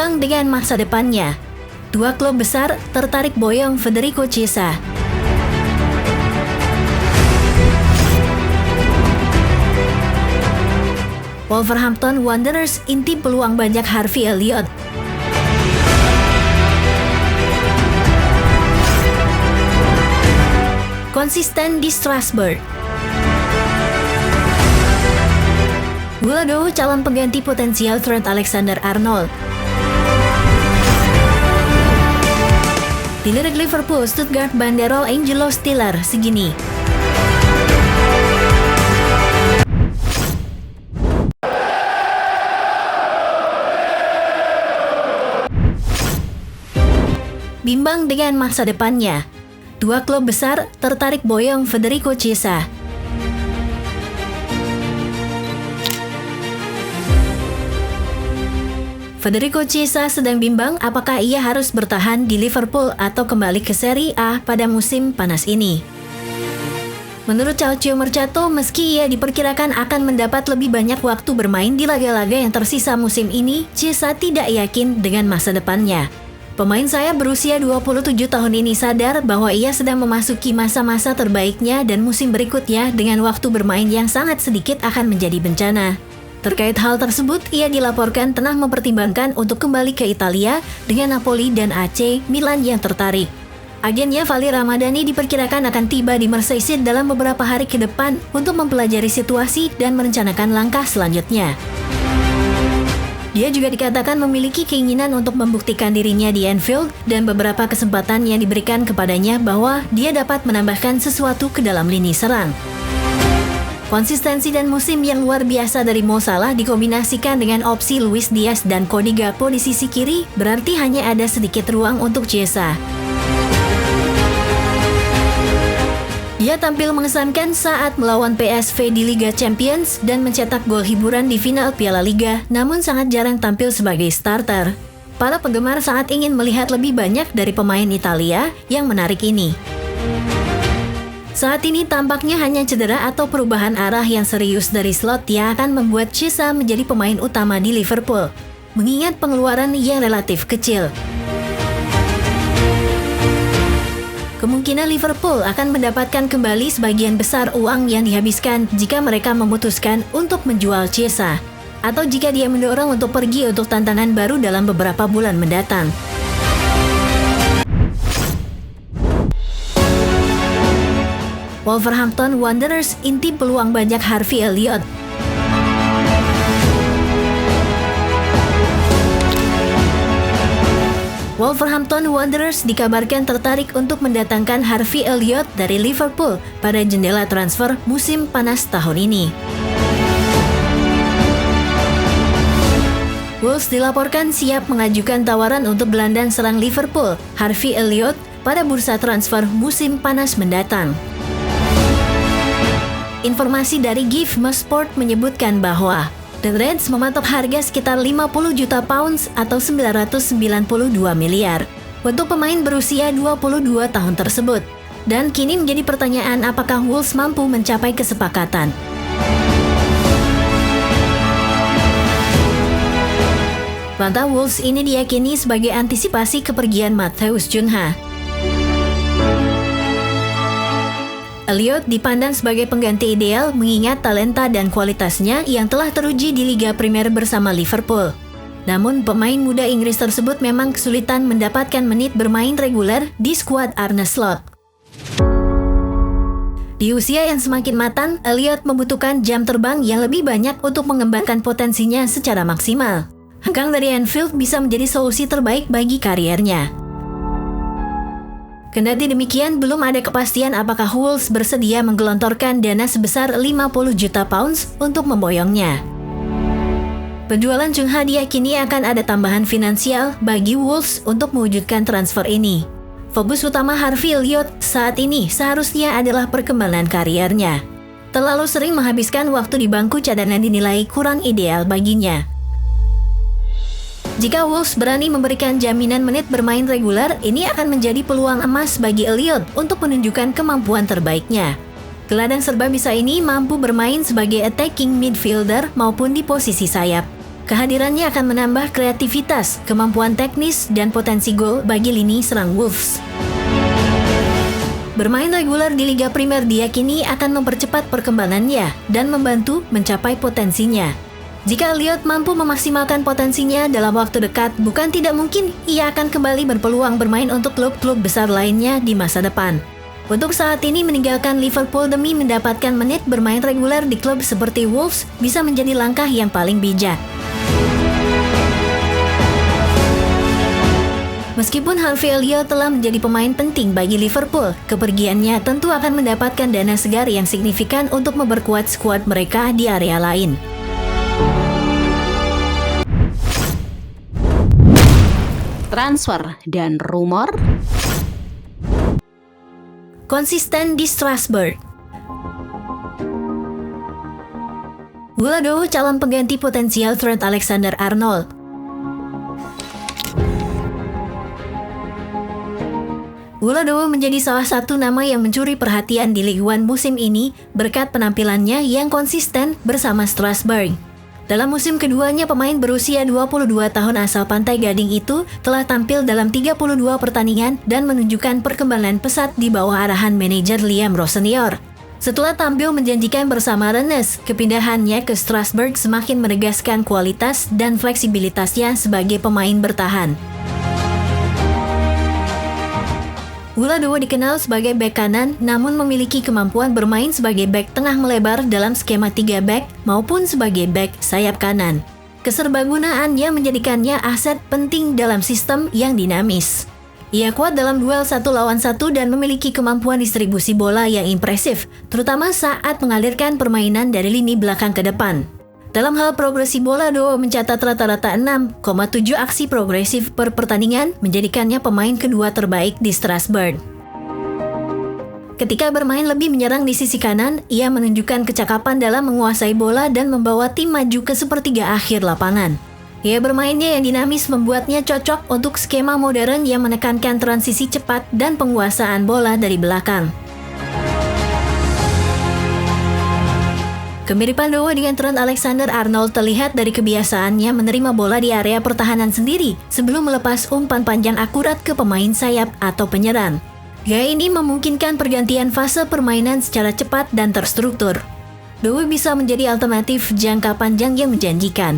bimbang dengan masa depannya. Dua klub besar tertarik boyong Federico Chiesa. Wolverhampton Wanderers intip peluang banyak Harvey Elliott. Konsisten di Strasbourg. Guladou calon pengganti potensial Trent Alexander-Arnold. Dilirik Liverpool, Stuttgart banderol Angelo Stiller segini. Bimbang dengan masa depannya. Dua klub besar tertarik boyong Federico Chiesa. Federico Chiesa sedang bimbang apakah ia harus bertahan di Liverpool atau kembali ke Serie A pada musim panas ini. Menurut Calcio Mercato, meski ia diperkirakan akan mendapat lebih banyak waktu bermain di laga-laga yang tersisa musim ini, Chiesa tidak yakin dengan masa depannya. Pemain sayap berusia 27 tahun ini sadar bahwa ia sedang memasuki masa-masa terbaiknya dan musim berikutnya dengan waktu bermain yang sangat sedikit akan menjadi bencana. Terkait hal tersebut, ia dilaporkan tengah mempertimbangkan untuk kembali ke Italia dengan Napoli dan AC Milan yang tertarik. Agennya Vali Ramadhani diperkirakan akan tiba di Merseyside dalam beberapa hari ke depan untuk mempelajari situasi dan merencanakan langkah selanjutnya. Dia juga dikatakan memiliki keinginan untuk membuktikan dirinya di Anfield dan beberapa kesempatan yang diberikan kepadanya bahwa dia dapat menambahkan sesuatu ke dalam lini serang. Konsistensi dan musim yang luar biasa dari Mo Salah dikombinasikan dengan opsi Luis Diaz dan Cody Gakpo di sisi kiri, berarti hanya ada sedikit ruang untuk Chiesa. Dia tampil mengesankan saat melawan PSV di Liga Champions dan mencetak gol hiburan di final Piala Liga, namun sangat jarang tampil sebagai starter. Para penggemar sangat ingin melihat lebih banyak dari pemain Italia yang menarik ini. Saat ini tampaknya hanya cedera atau perubahan arah yang serius dari slot yang akan membuat Chiesa menjadi pemain utama di Liverpool, mengingat pengeluaran yang relatif kecil. Kemungkinan Liverpool akan mendapatkan kembali sebagian besar uang yang dihabiskan jika mereka memutuskan untuk menjual Chiesa, atau jika dia mendorong untuk pergi untuk tantangan baru dalam beberapa bulan mendatang. Wolverhampton Wanderers intip peluang banyak Harvey Elliott. Wolverhampton Wanderers dikabarkan tertarik untuk mendatangkan Harvey Elliott dari Liverpool pada jendela transfer musim panas tahun ini. Wolves dilaporkan siap mengajukan tawaran untuk gelandang serang Liverpool, Harvey Elliott, pada bursa transfer musim panas mendatang. Informasi dari GiveMeSport menyebutkan bahwa The Reds mematok harga sekitar 50 juta pounds atau 992 miliar untuk pemain berusia 22 tahun tersebut. Dan kini menjadi pertanyaan apakah Wolves mampu mencapai kesepakatan. Langkah Wolves ini diyakini sebagai antisipasi kepergian Matheus Cunha. Elliott dipandang sebagai pengganti ideal mengingat talenta dan kualitasnya yang telah teruji di Liga Primer bersama Liverpool. Namun pemain muda Inggris tersebut memang kesulitan mendapatkan menit bermain reguler di skuad Arne Slot. Di usia yang semakin matang, Elliott membutuhkan jam terbang yang lebih banyak untuk mengembangkan potensinya secara maksimal. Hengkang dari Anfield bisa menjadi solusi terbaik bagi kariernya. Kendati demikian, belum ada kepastian apakah Wolves bersedia menggelontorkan dana sebesar 50 juta pounds untuk memboyongnya. Penjualan Cunha diyakini akan ada tambahan finansial bagi Wolves untuk mewujudkan transfer ini. Fokus utama Harvey Elliott saat ini seharusnya adalah perkembangan kariernya. Terlalu sering menghabiskan waktu di bangku cadangan dinilai kurang ideal baginya. Jika Wolves berani memberikan jaminan menit bermain reguler, ini akan menjadi peluang emas bagi Elliott untuk menunjukkan kemampuan terbaiknya. Gelandang serba bisa ini mampu bermain sebagai attacking midfielder maupun di posisi sayap. Kehadirannya akan menambah kreativitas, kemampuan teknis, dan potensi gol bagi lini serang Wolves. Bermain reguler di Liga Primer diyakini akan mempercepat perkembangannya dan membantu mencapai potensinya. Jika Elliot mampu memaksimalkan potensinya dalam waktu dekat, bukan tidak mungkin ia akan kembali berpeluang bermain untuk klub-klub besar lainnya di masa depan. Untuk saat ini meninggalkan Liverpool demi mendapatkan menit bermain reguler di klub seperti Wolves bisa menjadi langkah yang paling bijak. Meskipun Harvey Elliott telah menjadi pemain penting bagi Liverpool, kepergiannya tentu akan mendapatkan dana segar yang signifikan untuk memperkuat skuad mereka di area lain. Transfer dan rumor. Konsisten di Strasbourg. Guladow calon pengganti potensial Trent Alexander-Arnold. Guladow menjadi salah satu nama yang mencuri perhatian di Ligue 1 musim ini berkat penampilannya yang konsisten bersama Strasbourg. Dalam musim keduanya, pemain berusia 22 tahun asal Pantai Gading itu telah tampil dalam 32 pertandingan dan menunjukkan perkembangan pesat di bawah arahan manajer Liam Rowe Senior. Setelah tampil menjanjikan bersama Rennes, kepindahannya ke Strasbourg semakin menegaskan kualitas dan fleksibilitasnya sebagai pemain bertahan. Guladow dikenal sebagai bek kanan, namun memiliki kemampuan bermain sebagai bek tengah melebar dalam skema 3 bek maupun sebagai bek sayap kanan. Keserbagunaannya menjadikannya aset penting dalam sistem yang dinamis. Ia kuat dalam duel 1 lawan 1 dan memiliki kemampuan distribusi bola yang impresif, terutama saat mengalirkan permainan dari lini belakang ke depan. Dalam hal progresi bola, Guladow mencatat rata-rata 6,7 aksi progresif per pertandingan, menjadikannya pemain kedua terbaik di Strasbourg. Ketika bermain lebih menyerang di sisi kanan, ia menunjukkan kecakapan dalam menguasai bola dan membawa tim maju ke sepertiga akhir lapangan. Ia bermainnya yang dinamis membuatnya cocok untuk skema modern yang menekankan transisi cepat dan penguasaan bola dari belakang. Kemiripan Guladow dengan Trent Alexander-Arnold terlihat dari kebiasaannya menerima bola di area pertahanan sendiri sebelum melepas umpan panjang akurat ke pemain sayap atau penyerang. Gaya ini memungkinkan pergantian fase permainan secara cepat dan terstruktur. Guladow bisa menjadi alternatif jangka panjang yang menjanjikan.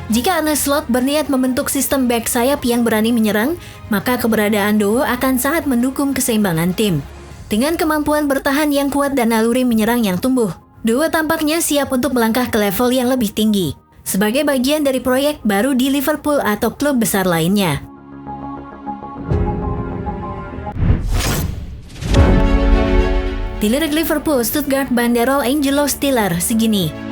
Jika Arne Slot berniat membentuk sistem back sayap yang berani menyerang, maka keberadaan Guladow akan sangat mendukung keseimbangan tim. Dengan kemampuan bertahan yang kuat dan naluri menyerang yang tumbuh, Guladow tampaknya siap untuk melangkah ke level yang lebih tinggi, sebagai bagian dari proyek baru di Liverpool atau klub besar lainnya. Dilirik Liverpool, Stuttgart banderol Angelo Stiller segini.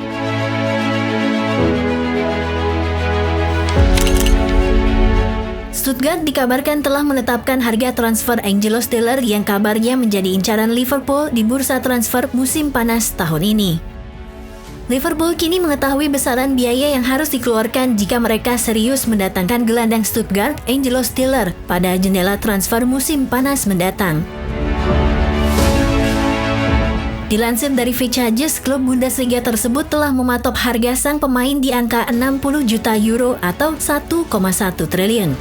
Stuttgart dikabarkan telah menetapkan harga transfer Angelo Stiller yang kabarnya menjadi incaran Liverpool di bursa transfer musim panas tahun ini. Liverpool kini mengetahui besaran biaya yang harus dikeluarkan jika mereka serius mendatangkan gelandang Stuttgart Angelo Stiller pada jendela transfer musim panas mendatang. Dilansir dari Fichajes, klub Bundesliga tersebut telah mematok harga sang pemain di angka 60 juta euro atau 1,1 triliun.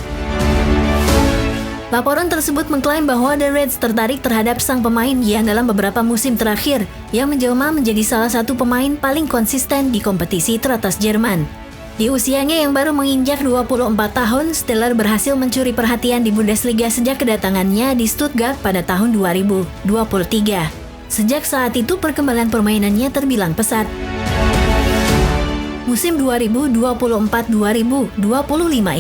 Laporan tersebut mengklaim bahwa The Reds tertarik terhadap sang pemain yang dalam beberapa musim terakhir yang menjelma menjadi salah satu pemain paling konsisten di kompetisi teratas Jerman. Di usianya yang baru menginjak 24 tahun, Stiller berhasil mencuri perhatian di Bundesliga sejak kedatangannya di Stuttgart pada tahun 2023. Sejak saat itu perkembangan permainannya terbilang pesat. Musim 2024-2025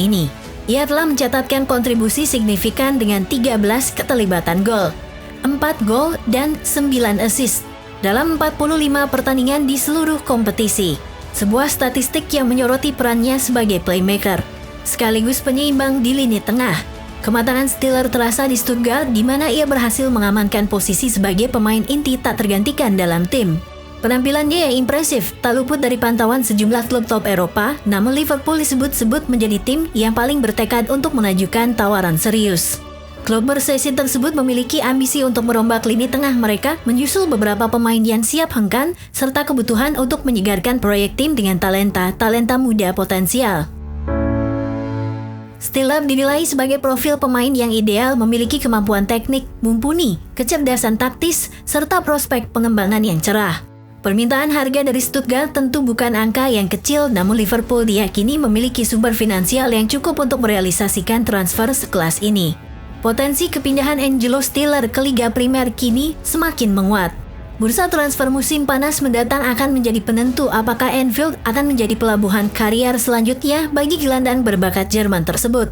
ini, ia telah mencatatkan kontribusi signifikan dengan 13 keterlibatan gol, 4 gol dan 9 assist dalam 45 pertandingan di seluruh kompetisi. Sebuah statistik yang menyoroti perannya sebagai playmaker, sekaligus penyeimbang di lini tengah. Kematangan Stiller terasa di Stuttgart di mana ia berhasil mengamankan posisi sebagai pemain inti tak tergantikan dalam tim. Penampilannya yang impresif tak luput dari pantauan sejumlah klub top Eropa, namun Liverpool disebut-sebut menjadi tim yang paling bertekad untuk mengajukan tawaran serius. Klub Merseyside tersebut memiliki ambisi untuk merombak lini tengah mereka, menyusul beberapa pemain yang siap hengkang, serta kebutuhan untuk menyegarkan proyek tim dengan talenta muda potensial. Stillab dinilai sebagai profil pemain yang ideal, memiliki kemampuan teknik mumpuni, kecerdasan taktis, serta prospek pengembangan yang cerah. Permintaan harga dari Stuttgart tentu bukan angka yang kecil, namun Liverpool diyakini memiliki sumber finansial yang cukup untuk merealisasikan transfer sekelas ini. Potensi kepindahan Angelo Stiller ke Liga Primer kini semakin menguat. Bursa transfer musim panas mendatang akan menjadi penentu apakah Anfield akan menjadi pelabuhan karier selanjutnya bagi gelandang berbakat Jerman tersebut.